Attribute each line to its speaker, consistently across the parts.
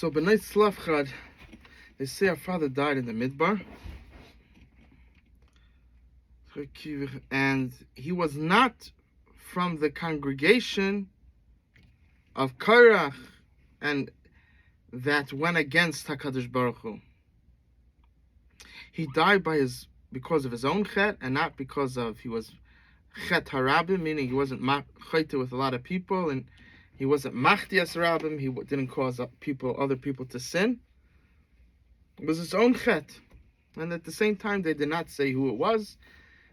Speaker 1: So B'nai Slavchad, they say our father died in the Midbar. And he was not from the congregation of Korach and that went against HaKadosh Baruch Hu. He died because of his own chet and not because of he was chet harabim, meaning he wasn't chayte with a lot of people and he wasn't machdias rabim. He didn't cause other people to sin. It was his own chet, and at the same time they did not say who it was.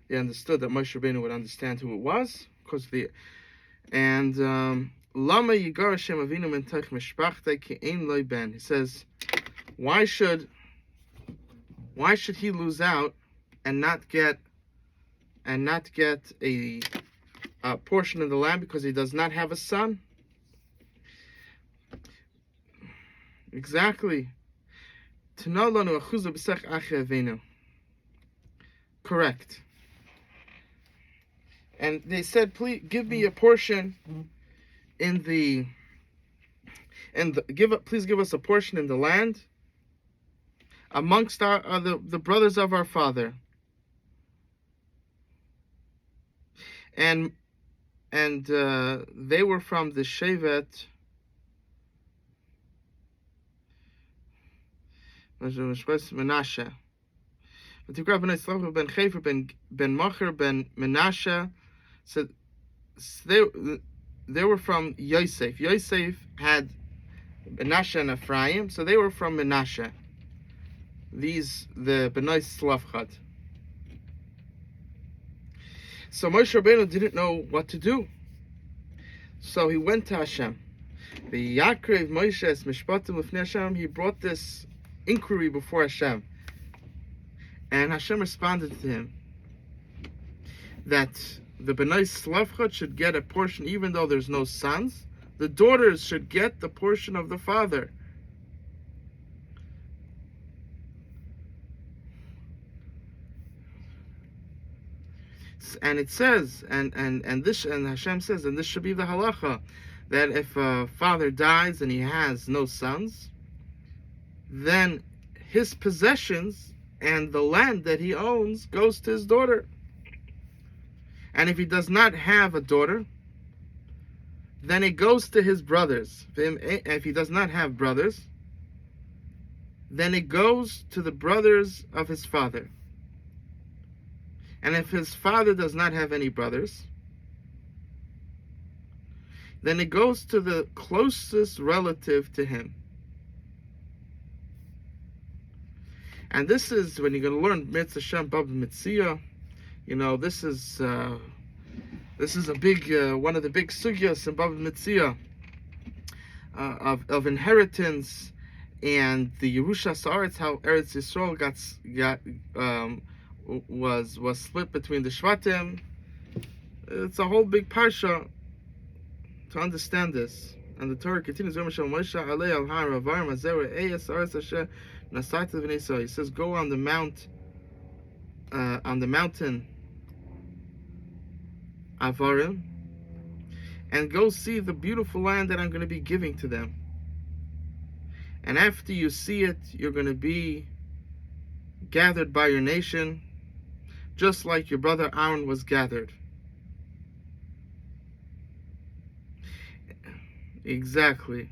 Speaker 1: They understood that Moshe Rabbeinu would understand who it was because Lama Yigar Hashem Avinu min Teich Mishpachtei ki ein lo ben. He says, why should he lose out and not get a portion of the land because he does not have a son? Exactly. Correct. And they said, please give me a portion please give us a portion in the land amongst the brothers of our father. And they were from the Shevet Menashe. Ben Chefer ben Macher ben Menashe. So they were from Yosef. Yosef had Menashe and Ephraim, so they were from Menashe. The B'nai Slavchad. So Moshe Rabbeinu didn't know what to do. So he went to Hashem. The Yakrev Moshe es Mishpatim Lifnei Hashem. He brought this inquiry before Hashem. And Hashem responded to him that the B'nai Slavchad should get a portion even though there's no sons. The daughters should get the portion of the father. And it says, and Hashem says, and this should be the halacha, that if a father dies and he has no sons, then his possessions and the land that he owns goes to his daughter. And if he does not have a daughter, then it goes to his brothers. If he does not have brothers, then it goes to the brothers of his father. And if his father does not have any brothers, then it goes to the closest relative to him. And this is when you're going to learn Mitzvah Shem Bab Mitzvah. You know, this is a big one of the big sugyas in Bab Mitzvah of inheritance and the Yerusha Saaretz, how Eretz Yisrael was split between the Shvatim. It's a whole big parsha to understand this. And the Torah continues, He says, go on the mountain Avarim, and go see the beautiful land that I'm going to be giving to them. And after you see it, you're going to be gathered by your nation, just like your brother Aaron was gathered. Exactly.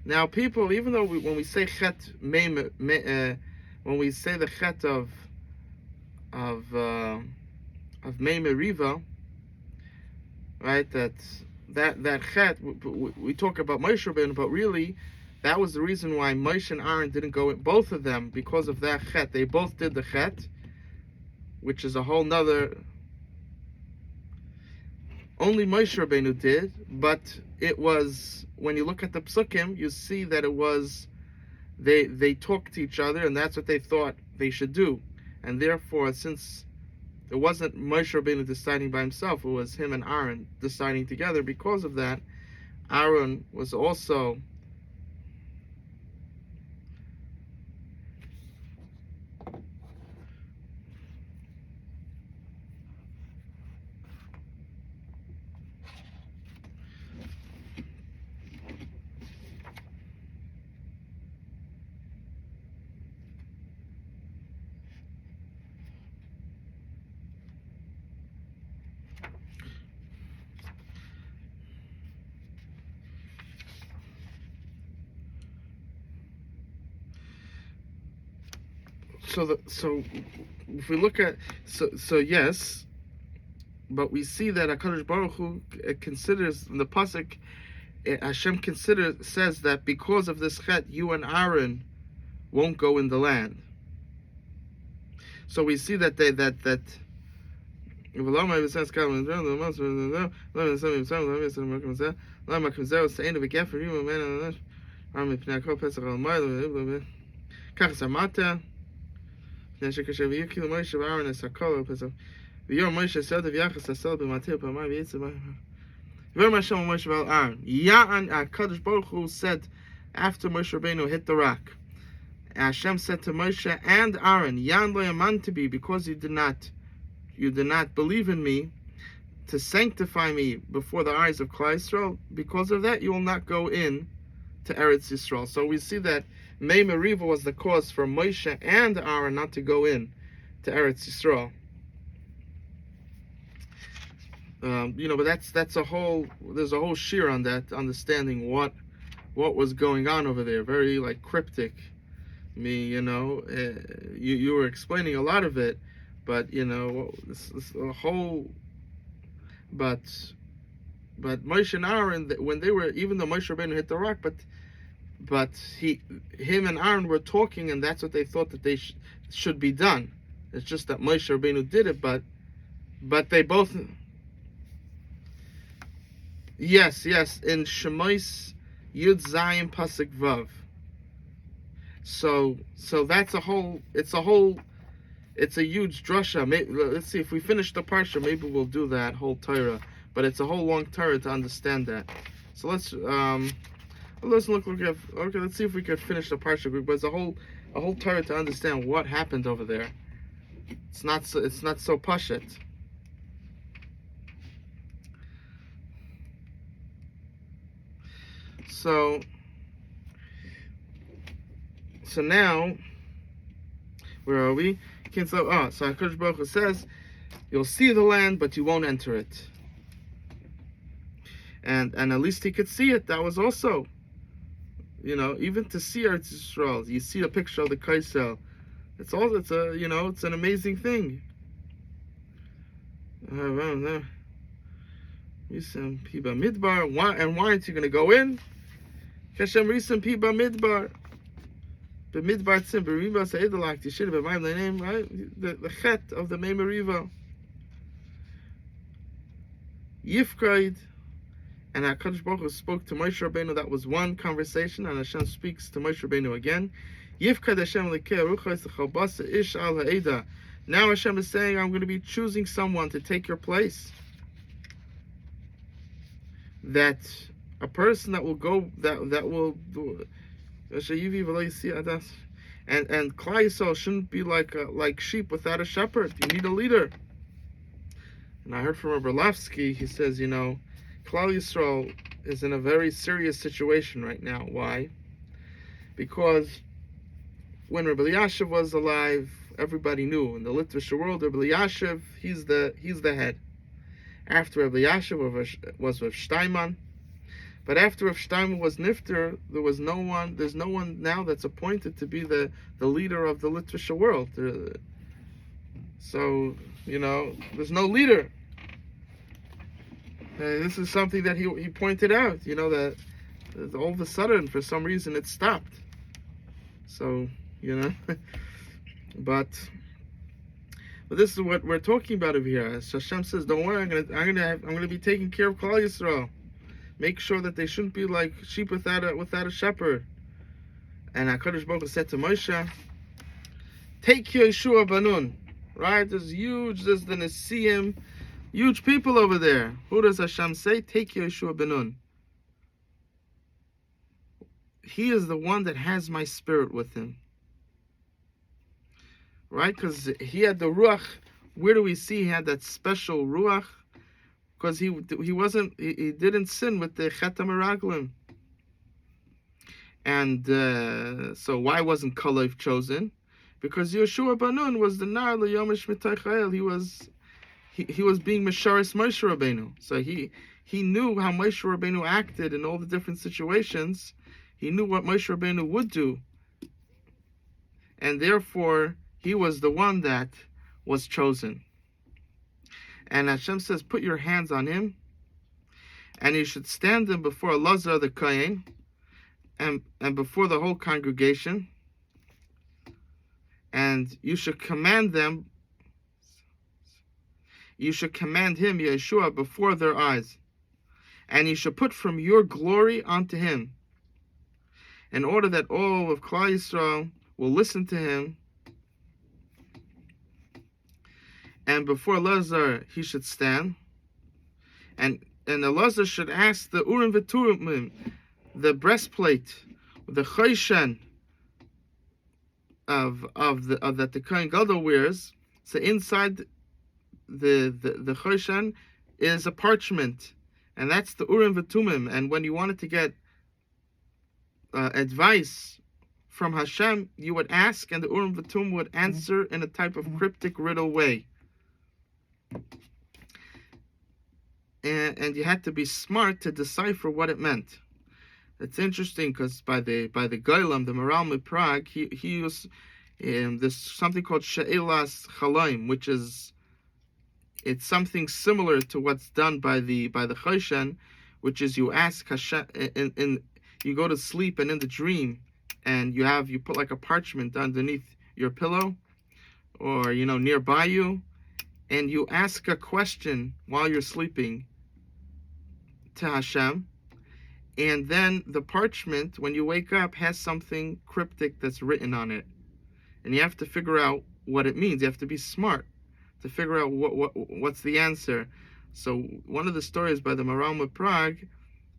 Speaker 1: Now, people, even though when we say chet, when we say the chet of Mei Meriva, right? That chet, we talk about Moshe Rabbeinu, but really, that was the reason why Moshe and Aaron didn't go in, both of them, because of that chet. They both did the chet, which is a whole nother. Only Moshe Rabbeinu did, but it was, when you look at the psukim, you see that it was, they talked to each other, and that's what they thought they should do. And therefore, since it wasn't Moshe Rabbeinu deciding by himself, it was him and Aaron deciding together. Because of that, Aaron was also so if we look at so yes, but we see that HaKadosh Baruch Hu considers in the pasuk, Hashem says that because of this chet, you and Aaron won't go in the land. So we see that HaKadosh Baruch Hu said after Moshe Rabbeinu hit the rock, Hashem said to Moshe and Aaron, Yan lo yamanti, because you did not believe in me to sanctify me before the eyes of Klal Yisrael, because of that you will not go in to Eretz Yisrael. So we see that Mei Meriva was the cause for Moshe and Aaron not to go in to Eretz Yisrael. But that's a whole, there's a whole shir on that, understanding what was going on over there. Very cryptic. You were explaining a lot of it, but this a whole. But Moshe and Aaron, when they were, even though Moshe Rabbeinu hit the rock, but him and Aaron were talking, and that's what they thought that they should be done. It's just that Moshe Rabbeinu did it, but they both. Yes, in Shemos Yud Zayin Pasuk Vav. So that's it's a huge drasha. Let's see, if we finish the parsha, maybe we'll do that whole Torah. But it's a whole long Torah to understand that. So let's look. Okay, let's see if we could finish the parsha. But it's a whole Torah to understand what happened over there. It's not so Parshat. So now, where are we? So HaKadosh Baruch Hu says, you'll see the land, but you won't enter it. And at least he could see it. That was also, even to see Eretz Yisrael, you see a picture of the Kaisel. It's an amazing thing. And why aren't you going to go in? Hashem Risam Piba Midbar. But Midbar Tzim, Beriva Sa'idalak, Tishir, B'mayim, the name, right? The chet of the Mei Meriva. Yifkaid. And HaKadosh Baruch Hu spoke to Moshe Rabbeinu. That was one conversation, and Hashem speaks to Moshe Rabbeinu again. Yifkaid Hashem Lekeh Ruchais L'Chalbasa Ish Al Ha'eda. Now Hashem is saying, I'm going to be choosing someone to take your place. That a person that will go, that will do, and Klal Yisrael shouldn't be like sheep without a shepherd. You need a leader. And I heard from Rabbi Lavsky, he says, Klal Yisrael is in a very serious situation right now. Why? Because when Rabbi Yashiv was alive, everybody knew in the Litvish world, Rabbi Yashiv, he's the head. After Rabbi Yashiv was with Steinman, but after Rav Steinman was nifter, there's no one now that's appointed to be the leader of the Litvish world. So there's no leader. This is something that he pointed out. That all of a sudden, for some reason, it stopped. So but this is what we're talking about over here. As Hashem says, don't worry, I'm gonna be taking care of Klal Yisrael. Make sure that they shouldn't be like sheep without a shepherd. And HaKadosh Baruch Hu said to Moshe, take Yeshua Banun. Right? There's the Nesiim, huge people over there. Who does Hashem say? Take Yeshua Banun. He is the one that has my spirit with him. Right? Because he had the Ruach. Where do we see he had that special Ruach? Because he didn't sin with the Chetam Meraglim. And so why wasn't Kalev chosen? Because Yeshua Banun was the Nar L'Yomish Mitaychael. He was being Mesharis Moshe Rabbeinu. So he knew how Moshe Rabbeinu acted in all the different situations. He knew what Moshe Rabbeinu would do. And therefore, he was the one that was chosen. And Hashem says, put your hands on him, and you should stand him before Elazar the Kohen, and before the whole congregation, and you should command him, Yeshua, before their eyes, and you should put from your glory onto him, in order that all of Klal Yisrael will listen to him. And before Elazar he should stand, and Elazar should ask the Urim v'Tumim, the breastplate, the Choshen of that the Kohen Gadol wears. So inside the Choshen is a parchment, and that's the Urim v'Tumim. And when you wanted to get advice from Hashem, you would ask, and the Urim v'Tumim would answer in a type of cryptic riddle way. And you had to be smart to decipher what it meant. It's interesting because by the Goylam, the Maral of Prague, he was there's something called She'elas Chalaim, which is, it's something similar to what's done by the Choshen, which is you ask Hashem, you go to sleep, and in the dream, and you put like a parchment underneath your pillow, or nearby you, and you ask a question while you're sleeping to Hashem, and then the parchment, when you wake up, has something cryptic that's written on it, and you have to figure out what it means. You have to be smart to figure out what's the answer. So one of the stories by the Maram of Prague,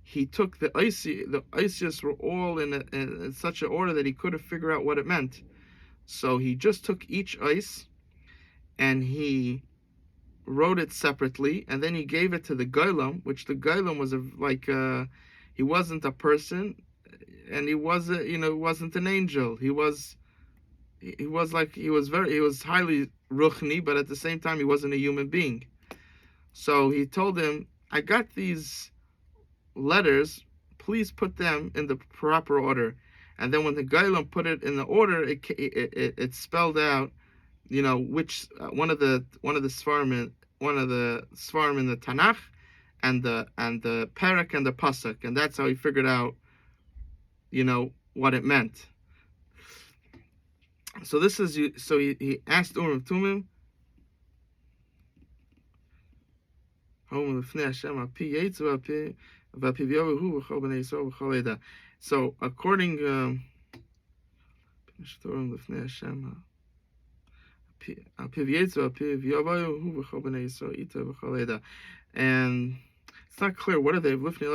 Speaker 1: he took the Isis were all in such an order that he couldn't figure out what it meant. So he just took each ice and he wrote it separately, and then he gave it to the Goylam, which the Goylam was he wasn't a person, and he wasn't an angel. He was highly ruchni, but at the same time he wasn't a human being. So he told him, I got these letters, please put them in the proper order. And then when the Goylam put it in the order, it spelled out, which one of the Svarim in the Tanakh, and the Parak and the Pasuk, and that's how he figured out, what it meant. So this is he asked Urim Tumim. So according and it's not clear what are they. What's this?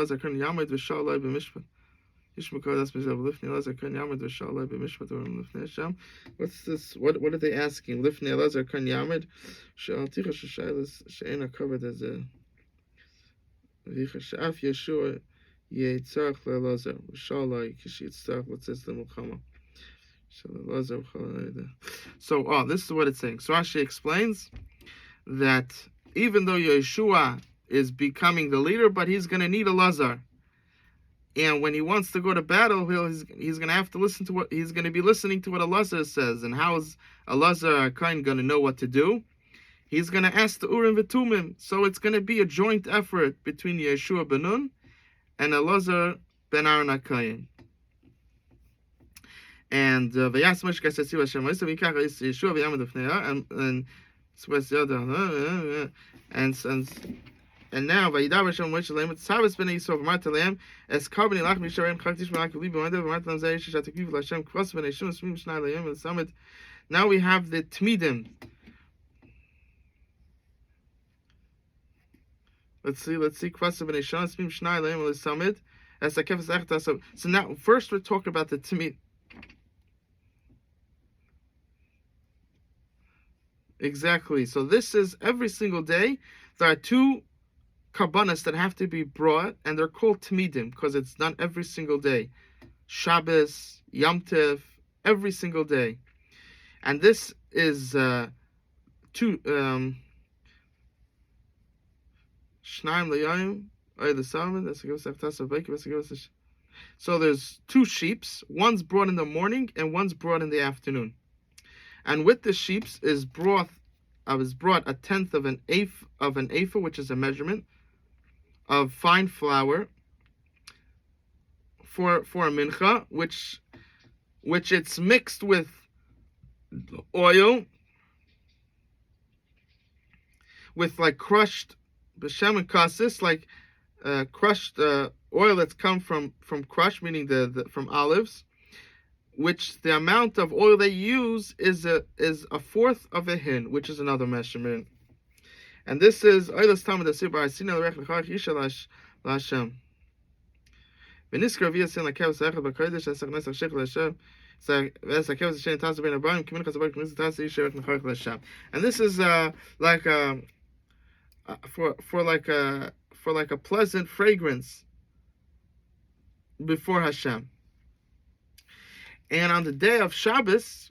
Speaker 1: What are they asking? Lifnei Elazar kan Yamid she'alticha sheshaylas she'ena covered as a v'chashaf Yeshua yitzach le'Elazar v'shalai kishitzach l'tzes le'mulchama. So, this is what it's saying. So Rashi explains that even though Yeshua is becoming the leader, but he's going to need Elazar. And when he wants to go to battle, he's going to have to listen to he's going to be listening to what Elazar says. And how is Elazar Kohen going to know what to do? He's going to ask the Urim v'Tumim. So it's going to be a joint effort between Yeshua ben Nun and Elazar ben Aaron HaKohen. And Vayas Moshe Kasesi Hashem Moshe V'Yikach Yeshua V'Yamad Lefnei and now Vayidav Hashem Moshe Leim Tzavos Bnei Yisrael V'Mar Teleim Es Kar Bnei Lach Misharem Chaktish Malach Li B'Madav V'Mar Teleim Zayis Shatakviv L'Hashem Kvas Bnei Shim Smim Shnai Leim and Summit. Now we have the Tmidim. Let's see Kvas Bnei Shim Smim Shnai Leim and Summit. As a Kefes Echta. So now first we're talking about the Tmid. Exactly. So this is every single day. There are two karbanos that have to be brought, and they're called tmidim because it's done every single day. Shabbos, Yom Tov, every single day. And this is two shnaim leyayim the. So there's two sheeps. One's brought in the morning and one's brought in the afternoon. And with the sheeps is brought a tenth of an ephah, which is a measurement of fine flour for a mincha, which it's mixed with oil, with like crushed b'shem and kasis, like crushed oil that's come from crush, meaning the from olives, which the amount of oil they use is a fourth of a hin, which is another measurement. And this is oilas tamid asir ba'asina l'rech l'chach yishalash l'Hashem. V'niskar v'yasin l'kevus echad b'kodesh asach nesach shech l'Hashem. And this is like for like a pleasant fragrance before Hashem. And on the day of Shabbos,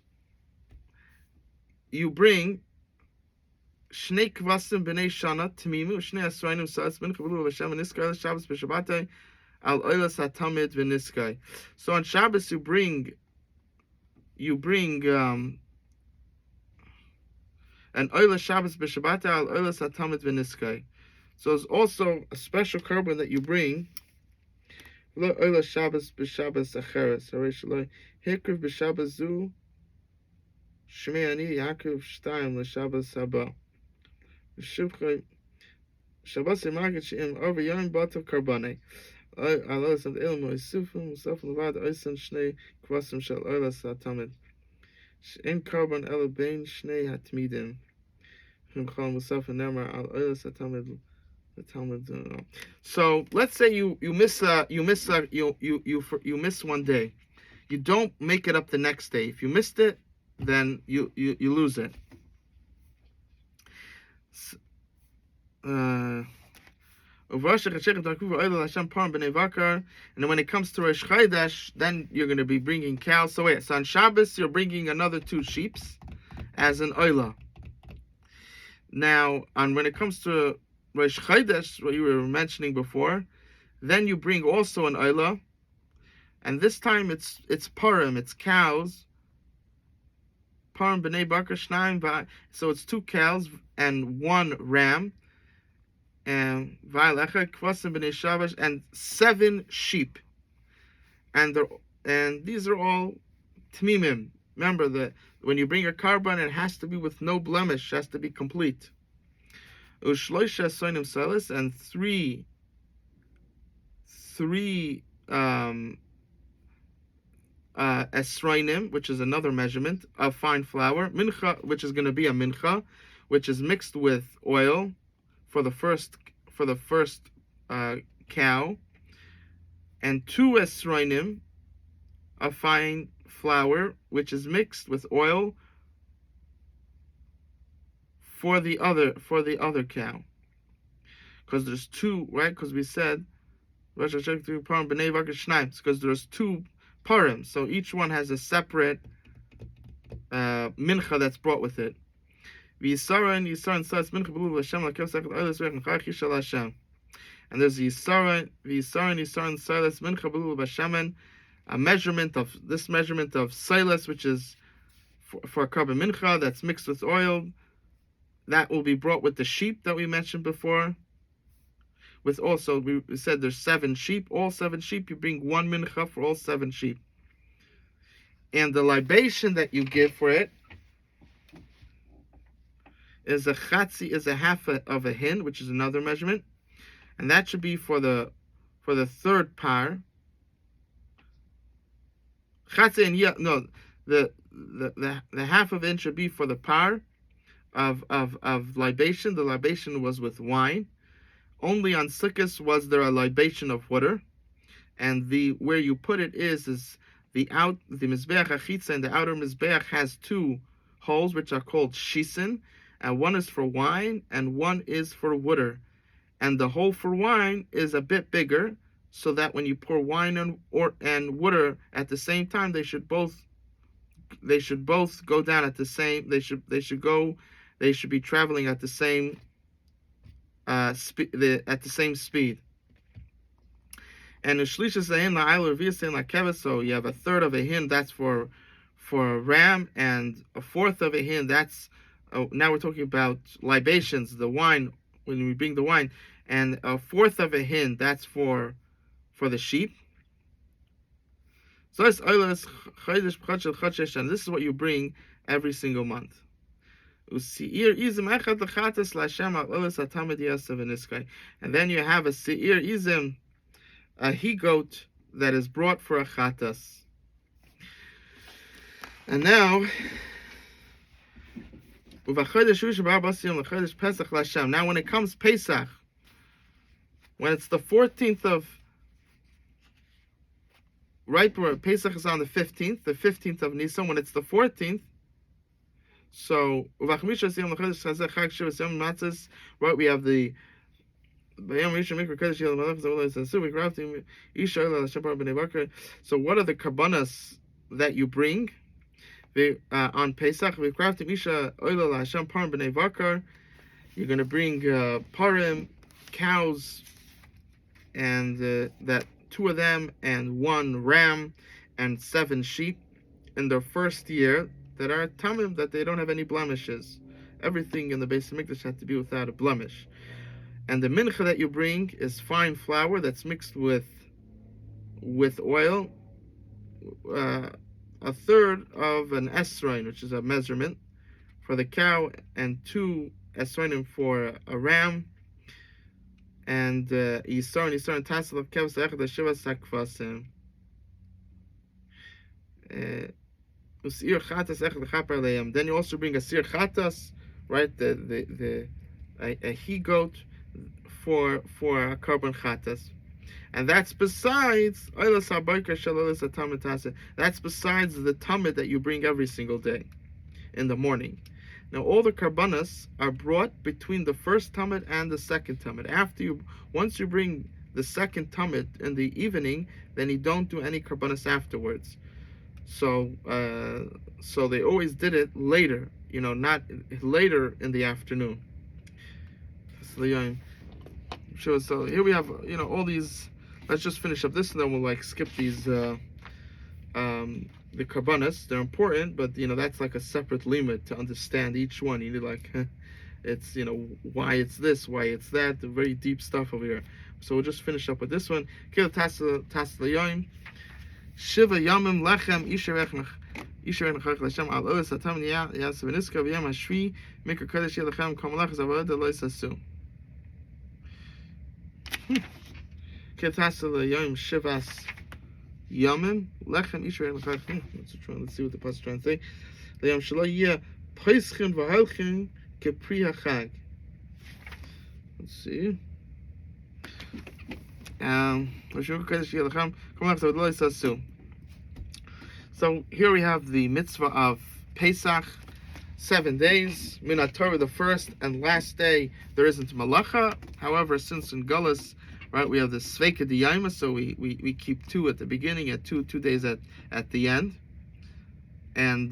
Speaker 1: you bring Shnei Kvasim B'nei Shana Tmimu Shnei Asrainim Sa'as Mincha B'lu Hashem V'Niskai Shabbos B'Shabbatai Al Oilas HaTamid V'Niskai. So on Shabbos you bring an Oilas Shabbos B'Shabbatai Al Oilas HaTamid V'Niskai. So there's also a special carbon that you bring. Lo Oilas Shabbos B'Shabbos Acheres Haresh Lo Hikriv B'Shabbos Zu Shmei Ani Yaakov Shtayim L'Shabbos Haba. Shabbos Yemaget She'im Over Yom Batav Karbonei. Alos and Elam Oisufim Musaf Levad Oisan Shnei Kvasim Shel Oilas HaTamid. She'in Karbon Ela Bein Shnei HaTmidim. Chol Musaf and Nemar Al Oilas HaTamid. So let's say you miss one day. You don't make it up the next day. If you missed it, then you lose it. And then when it comes to Rosh Chodesh, then you're going to be bringing cows. So on Shabbos you're bringing another 2 sheep as an oila. Now, when it comes to Rosh Chodesh, what you were mentioning before, then you bring also an oila, and this time it's parim, it's cows. Parim b'nei bakar shnayim, so it's 2 cows and 1 ram, and va'alecha kvasim b'nei shavash, and 7 sheep, and these are all tmimim. Remember that when you bring a carbon, it has to be with no blemish, it has to be complete. Ushloisha soinim salis, and 3 esroinim, which is another measurement of fine flour. Mincha, which is going to be a mincha, which is mixed with oil for the first cow, and 2 esroinim of fine flour, which is mixed with oil for the other cow, because there's 2, right? Because we said because there's 2 parim, so each one has a separate mincha that's brought with it. And there's a measurement of silas, which is for a carbon mincha that's mixed with oil. That will be brought with the sheep that we mentioned before. With also, we said there's 7 sheep. All 7 sheep, you bring 1 mincha for all 7 sheep. And the libation that you give for it is a half of a hin, which is another measurement, and that should be for the 3rd par. Chatzi and the half of it should be for the par of libation. The libation was with wine. Only on Sukkot was there a libation of water, and where you put it is the mizbeach achitza, and the outer mizbeach has 2 holes which are called shisin, and one is for wine and one is for water, and the hole for wine is a bit bigger, so that when you pour wine and water at the same time, they should both go down at the same. They should be traveling at the same speed. And so you have a 1/3 of a hin, that's for for a ram, and a fourth of a hin. That's now we're talking about libations, the wine, when we bring the wine, and a fourth of a hin. That's for the sheep. So this is what you bring every single month. And then you have a seir izim, a he-goat that is brought for a chatas. And now, now when it comes Pesach, when it's the 14th of, right where Pesach is on the 15th of Nisan, when it's the 14th, so right, we have the so what are the karbanas that you bring on Pesach? You're going to bring parim, cows, and that 2 of them, and 1 ram, and 7 sheep in their first year that are tamim, that they don't have any blemishes. Everything in the Beis Hamikdash had to be without a blemish. And the mincha that you bring is fine flour that's mixed with oil, a third of an esrine, which is a measurement for the cow, and 2 esrinim for a ram, and yisar and tassel of kevs echad shiva sakvasim. Then you also bring a sir chatas, right? A he goat for a carbon chatas, and that's besides that's besides the tamid that you bring every single day in the morning. Now all the karbanas are brought between the first tamid and the second tamid. Once you bring the second tamid in the evening, then you don't do any karbanas afterwards. So they always did it later, not later in the afternoon. So here we have, all these. Let's just finish up this, and then we'll skip these the karbanas. They're important, but that's like a separate limit to understand each one. You need it's why it's this, why it's that, the very deep stuff over here. So we'll just finish up with this one. Shiva Yamim Lechem Isherech Lashem Al Ois Hatam Yas Veniska V'Yam Hashvi Mikra Kodesh Yelechem Kamalach Zavod Lois Hasu. Ketasel Yom Shivas Yamim Lechem Isherech Lechem. Let's see what the pasuk trying to say. Yom Shelo Yeh Peischin V'Halchin Kepri HaChag. Let's see. So here we have the mitzvah of Pesach, 7 days. Minat Torah, the first and last day, there isn't malacha. However, since in Gullus, right, we have the Sveika Diyama, so we keep 2 at the beginning and 2 days at the end, and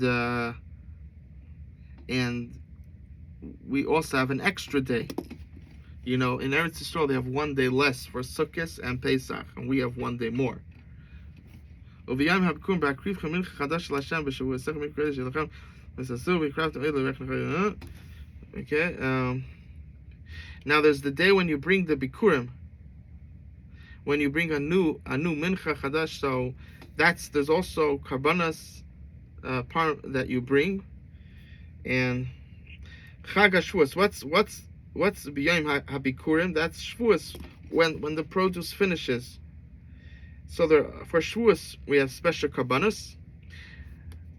Speaker 1: we also have an extra day. In Eretz Yisrael, they have 1 day less for Sukkot and Pesach, and we have 1 day more. Okay. Now there's the day when you bring the bikurim, when you bring a new mincha chadash. So there's also karbanas part that you bring, and Chag HaShavuos. What's b'yom habikurim? That's Shavuos, when the produce finishes. So for Shavuos we have special karbanos,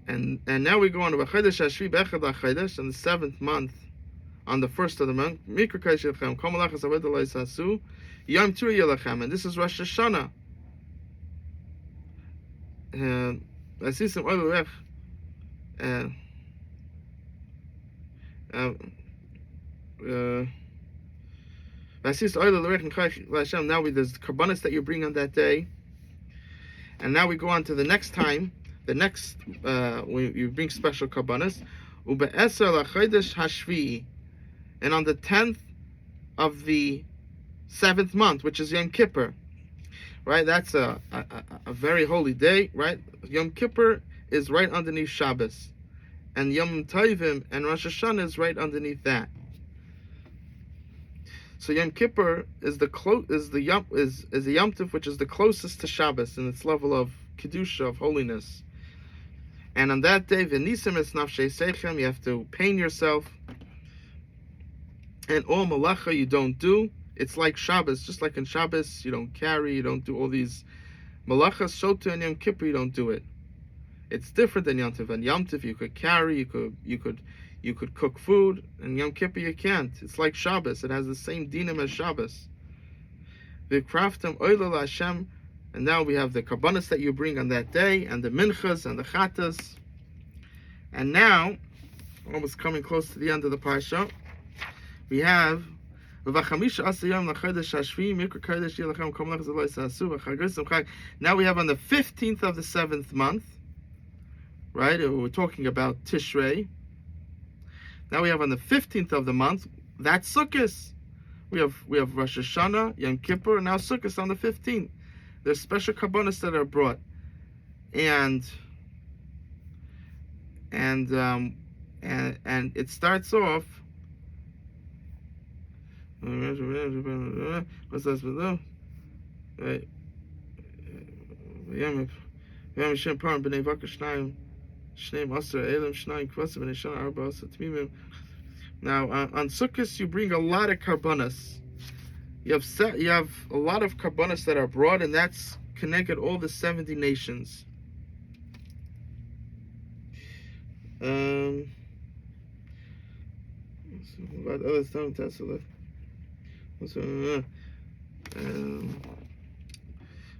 Speaker 1: and now we go on to Chodesh Hashvi B'echad HaChodesh, in the 7th month, on the 1st of the month. Mikra Kodesh Yelechem Kol Malachas Aved Lois Hasu Yom Tur Yelechem, and this is Rosh Hashanah. I see some other now there's karbanos that you bring on that day, and now we go on to the next time. The next when you bring special karbanos, and on the 10th of the 7th month, which is Yom Kippur, right? That's a very holy day, right? Yom Kippur is right underneath Shabbos, and Yom Tovim and Rosh Hashanah is right underneath that. So Yom Kippur is the Yom Tov, which is the closest to Shabbos in its level of kedusha, of holiness. And on that day, v'nisim es nafshei seichem, you have to pain yourself, and all malacha you don't do. It's like Shabbos, just like in Shabbos, you don't carry, you don't do all these malachas. Shotu and Yom Kippur, you don't do it. It's different than Yom Tov. And Yom Tov you could carry, you could cook food, and Yom Kippur you can't. It's like Shabbos. It has the same dinim as Shabbos. V'kraftem oila Hashem, and now we have the karbanos that you bring on that day, and the minchas and the chatas. And now, almost coming close to the end of the parsha, we have now we have on the 15th of the 7th month, right? We're talking about Tishrei. Now we have on the 15th of the month, that's Sukkot. We have Rosh Hashanah, Yom Kippur, and now Sukkot on the 15th. There's special karbanos that are brought, and it starts off. What's this? Right. Now on Sukkot you bring a lot of karbanos. You have a lot of karbanos that are brought, and that's connected all the 70 nations.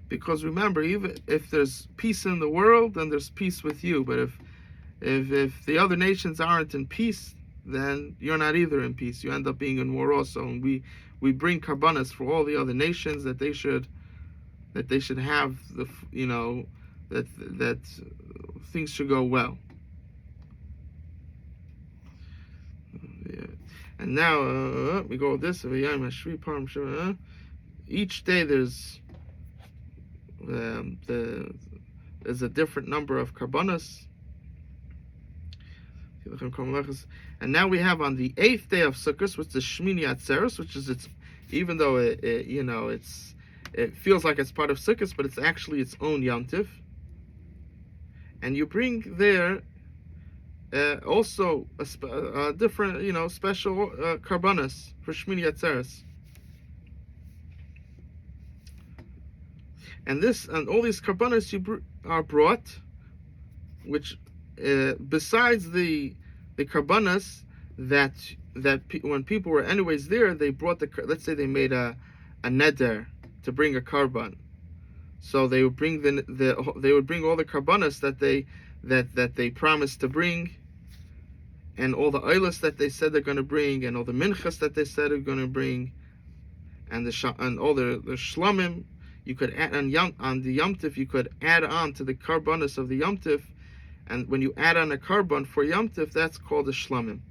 Speaker 1: Because remember, even if there's peace in the world, then there's peace with you. But if the other nations aren't in peace, then you're not either in peace. You end up being in war also. And we bring karbanos for all the other nations that they should have that things should go well. Yeah. And now we go with this. Each day there's a different number of karbanos. And now we have on the 8th day of Sukkot, which is Shmini Atzeres, which is even though it feels like it's part of Sukkot, but it's actually its own Yom Tov. And you bring there also a different, special karbanos for Shmini Atzeres. And all these karbanos are brought, which besides the karbanos that when people were anyways there, they brought let's say they made a neder to bring a karban, so they would bring they would bring all the karbanos that they promised to bring, and all the oilos that they said they're going to bring, and all the minchas that they said they're going to bring, and all the shlamim. You could add on the Yom Tov, you could add on to the karbanos of the Yom Tov, and when you add on a karban for Yom Tov, that's called a shlamim.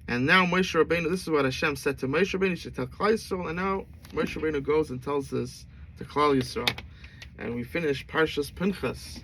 Speaker 1: And now Moshe Rabbeinu, this is what Hashem said to Moshe Rabbeinu, he should tell Klal Yisrael, and now Moshe Rabbeinu goes and tells this to Klal Yisrael. And we finish Parshas Pinchas.